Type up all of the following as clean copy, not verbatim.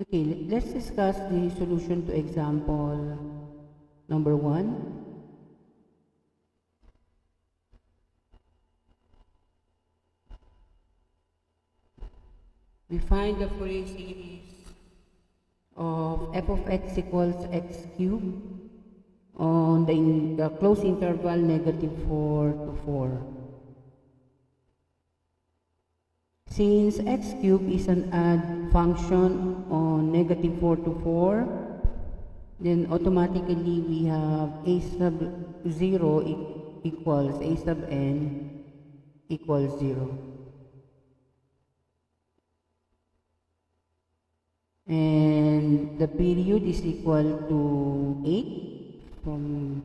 Okay, let's discuss the solution to example number 1. We find the Fourier series of f of x equals x cubed on the closed interval -4 to 4. Since x cubed is an odd function on -4 to 4, then automatically we have a sub 0 equals a sub n equals 0. And the period is equal to 8 from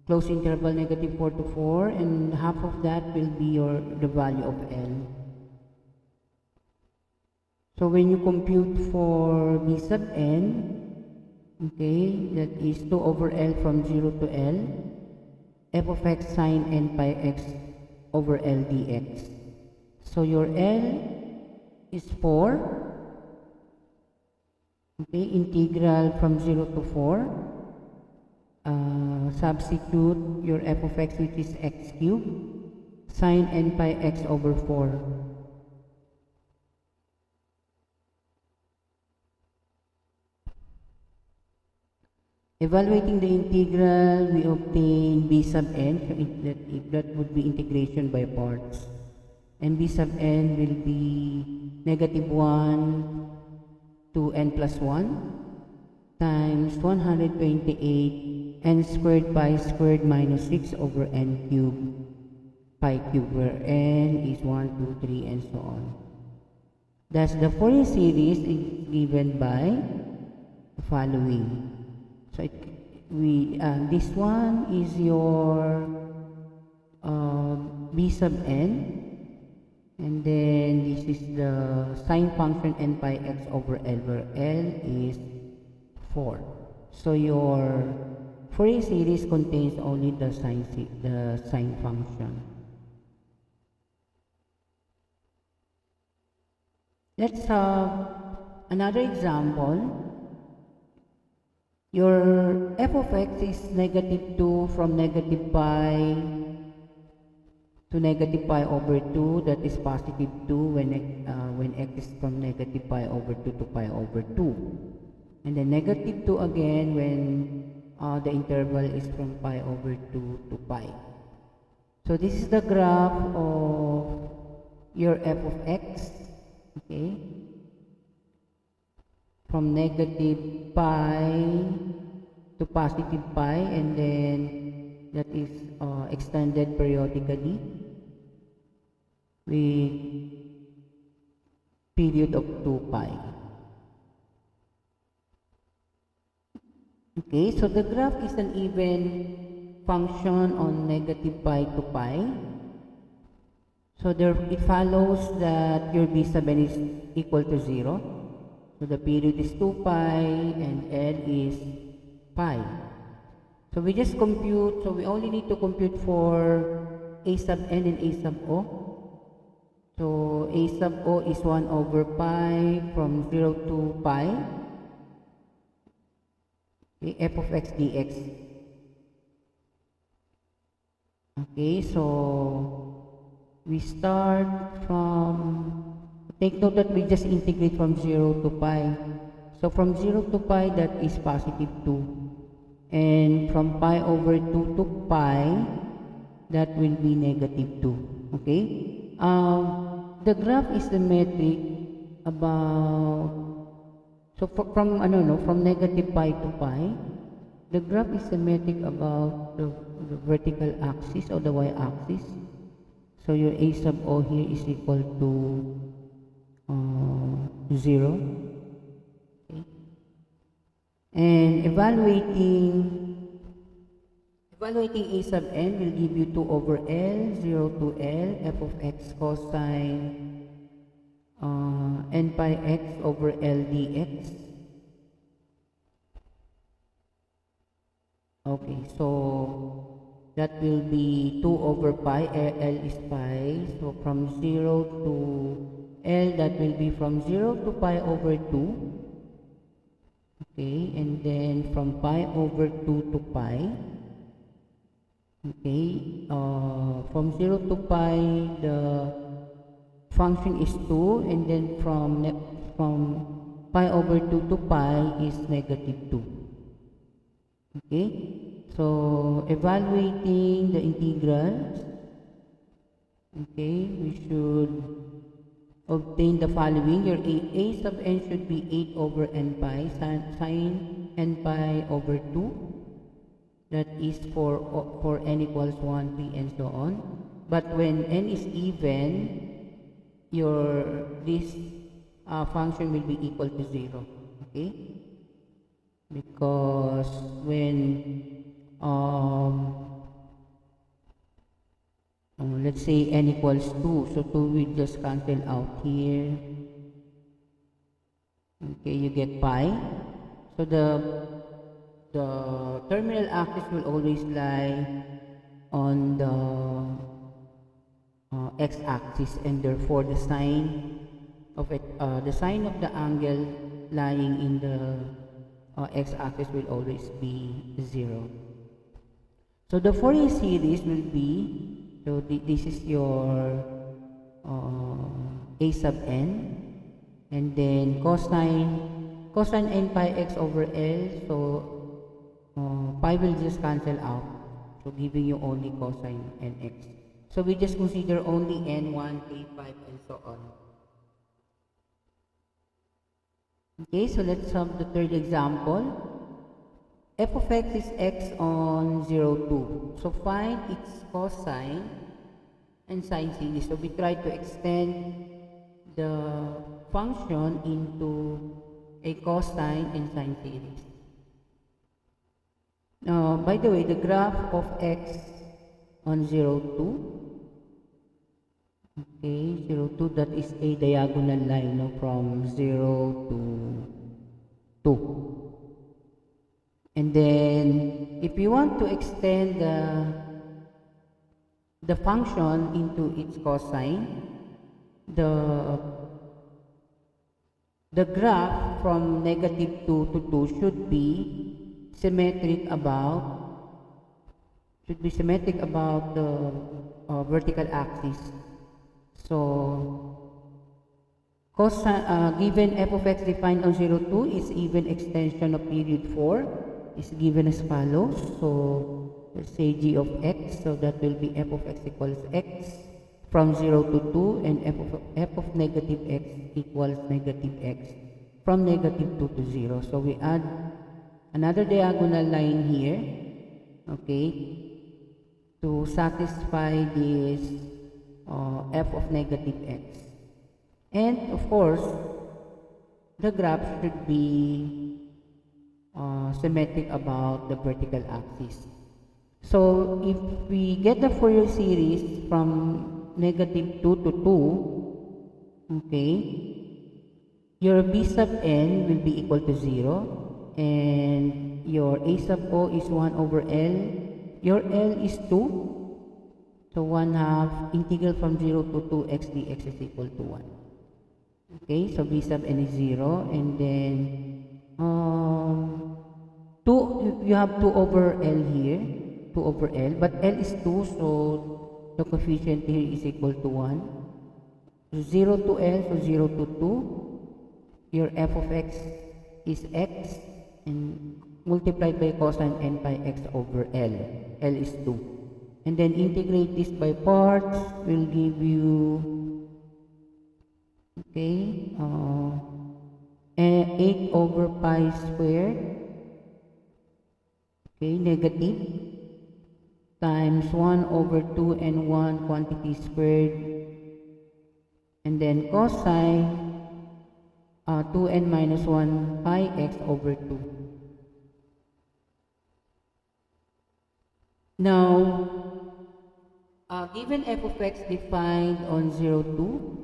close interval -4 to 4, and half of that will be the value of L. So when you compute for b sub n, okay, that is 2 over L from 0 to L, f of x sine n pi x over L dx. So your L is 4. Okay, integral from 0 to 4. Substitute your f of x, which is x cubed, sine n pi x over 4. Evaluating the integral, we obtain b sub n, so that would be integration by parts. And b sub n will be -1 to n plus 1 times 128 n squared pi squared minus 6 over n cubed pi cubed, where n is 1, 2, 3, and so on. Thus, the Fourier series is given by the following. So this one is your b sub n, and then this is the sine function n pi x over L, where L is 4. So your Fourier series contains only the sine function. Let's have another example. Your f of x is -2 from -pi to -pi over 2, that is positive 2 when x is from -pi over 2 to pi over 2. And then -2 again when the interval is from pi over 2 to pi. So this is the graph of your f of x, okay, from -pi to positive pi, and then that is extended periodically with period of 2 pi. Okay, so the graph is an even function on -pi to pi. So there, it follows that your b sub n is equal to 0. So the period is 2 pi and L is pi. So we just compute, so we only need to compute for a sub n and a sub o. So a sub o is 1 over pi from 0 to pi, okay, f of x dx. Okay, so we start from, take note that we just integrate from 0 to pi. So from 0 to pi, that is positive 2. And from pi over 2 to pi, that will be -2. Okay? The graph is symmetric about, so from -pi to pi, the graph is symmetric about the vertical axis or the y-axis. So your a sub o here is equal to 0. Okay. And evaluating a sub n will give you 2 over L, 0 to L, f of x cosine n pi x over L dx. Okay, so that will be 2 over pi, L is pi, so from 0 to L, that will be from 0 to pi over 2, Okay, and then from pi over 2 to pi. Okay, from 0 to pi, the function is 2, and then from pi over 2 to pi is negative 2. Okay, so evaluating the integrals, okay, we should obtain the following. Your a sub n should be 8 over n pi, sine n pi over 2. That is for n equals 1, 3, and so on. But when n is even, this function will be equal to 0. Okay, because when let's say n equals 2, so 2 will just cancel out here. Okay, you get pi. So the terminal axis will always lie on the x-axis, and therefore the sine of the angle lying in the x-axis will always be 0. So the Fourier series will be, so this is your a sub n, and then cosine n pi x over L, so pi will just cancel out, so giving you only cosine nx. So we just consider only n1, k5, and so on. Okay, so let's have the third example. F of x is x on 0, 2. So find its cosine and sine series. So we try to extend the function into a cosine and sine series. By the way, the graph of x on 0, 2, okay, 0, 2, that is a diagonal line, no, from 0 to 2. And then if you want to extend the function into its cosine, the graph from negative 2 to 2 should be symmetric about the vertical axis. So given f of x defined on 0, 2 is even extension of period 4 is given as follows. So let's say g of x, so that will be f of x equals x from 0 to 2, and f of negative x equals negative x from negative 2 to 0. So we add another diagonal line here, okay, to satisfy this f of negative x. And of course, the graph should be symmetric about the vertical axis. So if we get the Fourier series from negative 2 to 2, okay, your b sub n will be equal to 0, and your a sub o is 1 over L. Your L is 2, so 1/2 integral from 0 to 2x dx is equal to 1. Okay, so b sub n is 0, and then 2, you have 2 over L here, 2 over L, but L is 2, so the coefficient here is equal to 1. 0 to L, so 0 to 2, your f of x is x, and multiplied by cosine n pi x over L. L is 2. And then integrate this by parts will give you, okay, 8 over pi squared, okay, negative, times 1 over 2 and 1 quantity squared, and then cosine 2n minus 1 pi x over 2. Now, given f of x defined on 0, 2,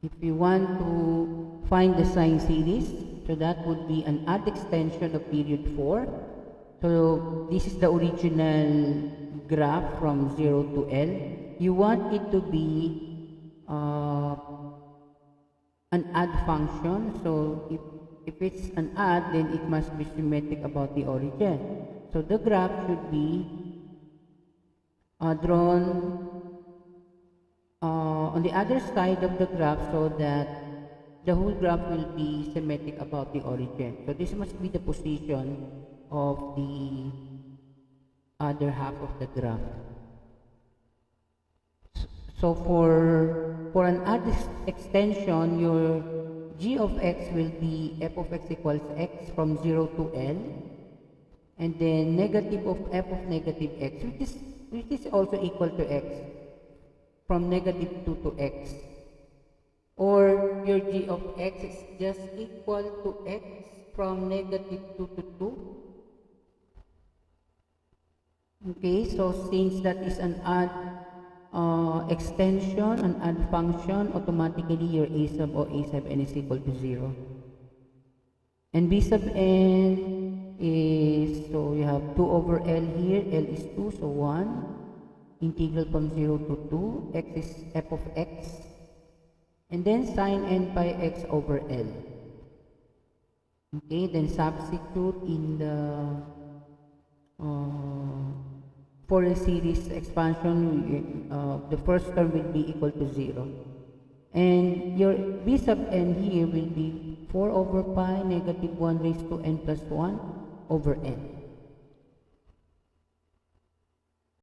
if you want to find the sine series, so that would be an odd extension of period 4. So this is the original graph from 0 to L. You want it to be an odd function. So if if it's an odd, then it must be symmetric about the origin. So the graph should be drawn on the other side of the graph so that the whole graph will be symmetric about the origin. So this must be the position of the other half of the graph. So for an odd extension, your g of x will be f of x equals x from 0 to L, and then negative of f of negative x, which is also equal to x from negative 2 to x. Or your g of x is just equal to x from negative 2 to 2. Okay, so since that is an odd extension, an odd function, automatically your a sub or a sub n is equal to 0. And b sub n is, so you have 2 over L here, L is 2, so 1. Integral from 0 to 2, x is f of x. And then sine n pi x over L. Okay, then substitute in the Fourier series expansion, the first term will be equal to 0. And your b sub n here will be 4 over pi negative 1 raised to n plus 1 over n.